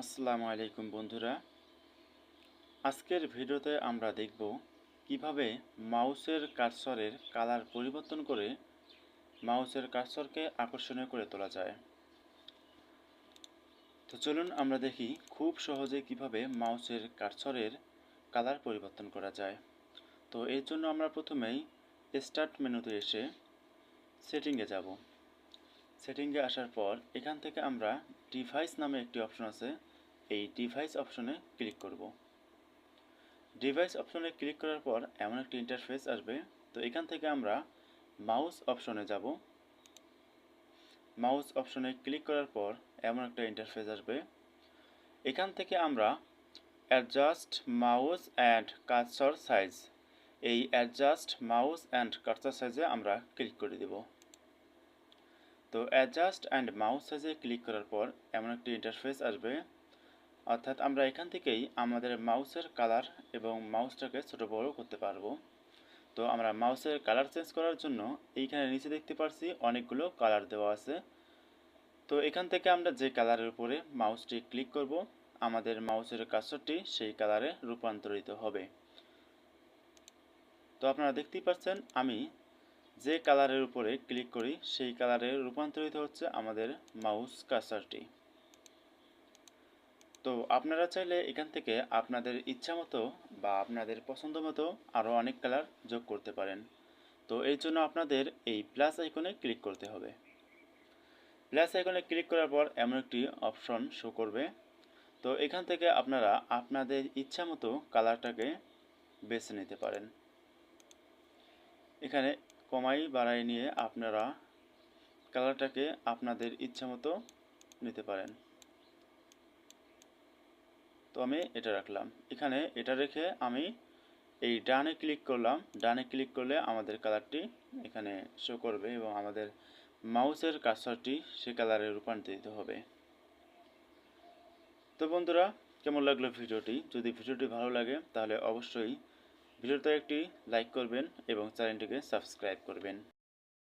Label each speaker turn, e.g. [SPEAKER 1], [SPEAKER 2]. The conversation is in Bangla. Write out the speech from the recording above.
[SPEAKER 1] আসসালামু আলাইকুম বন্ধুরা। আজকের ভিডিওতে আমরা দেখব কিভাবে মাউসের কার্সরের কালার পরিবর্তন করে মাউসের কার্সরকে আকর্ষণীয় করে তোলা যায়। তো চলুন আমরা দেখি খুব সহজে কিভাবে মাউসের কার্সরের কালার পরিবর্তন করা যায়। তো এর জন্য আমরা প্রথমেই স্টার্ট মেনুতে এসে সেটিংয়ে যাব। সেটিংয়ে আসার পর এখান থেকে আমরা ডিভাইস নামে একটি অপশন আছে, এই ডিভাইস অপশনে ক্লিক করব। ডিভাইস অপশনে ক্লিক করার পর এমন একটি ইন্টারফেস আসবে। তো এখান থেকে আমরা মাউস অপশনে যাব। মাউস অপশনে ক্লিক করার পর এমন একটা ইন্টারফেস আসবে। এখান থেকে আমরা adjust mouse and cursor size, এই অ্যাডজাস্ট মাউস অ্যান্ড কার্সর সাইজে আমরা ক্লিক করে দেব। তো অ্যাডজাস্ট অ্যান্ড মাউস সাইজে ক্লিক করার পর এমন একটি ইন্টারফেস আসবে, অর্থাৎ আমরা এখান থেকেই আমাদের মাউসের কালার এবং মাউসটাকে ছোট বড় করতে পারবো। তো আমরা মাউসের কালার চেঞ্জ করার জন্য এইখানে নিচে দেখতে পাচ্ছি অনেকগুলো কালার দেওয়া আছে। তো এখান থেকে আমরা যে কালারের উপরে মাউসটি ক্লিক করব, আমাদের মাউসের কার্সরটি সেই কালারে রূপান্তরিত হবে। তো আপনারা দেখতেই পাচ্ছেন আমি যে কালারের উপরে ক্লিক করি সেই কালারে রূপান্তরিত হচ্ছে আমাদের মাউস কার্সরটি। তো আপনারা চাইলে এখান থেকে আপনাদের ইচ্ছামতো বা আপনাদের পছন্দ মতো আরও অনেক কালার যোগ করতে পারেন। তো এর জন্য আপনাদের এই প্লাস আইকনে ক্লিক করতে হবে। প্লাস আইকনে ক্লিক করার পর এমন একটি অপশন শো করবে। তো এখান থেকে আপনারা আপনাদের ইচ্ছামতো কালারটাকে বেছে নিতে পারেন। এখানে কমাই বাড়াই নিয়ে আপনারা কালারটাকে আপনাদের ইচ্ছামতো নিতে পারেন। তো আমি এটা রাখলাম। এখানে এটা রেখে আমি এই ডানে ক্লিক করলাম। ডানে ক্লিক করলে আমাদের কালারটি এখানে শো করবে এবং আমাদের মাউসের কার্সরটি সে কালারে রূপান্তরিত হবে। তো বন্ধুরা, কেমন লাগলো ভিডিওটি? যদি ভিডিওটি ভালো লাগে তাহলে অবশ্যই ভিডিওতে একটি লাইক করবেন এবং চ্যানেলটিকে সাবস্ক্রাইব করবেন।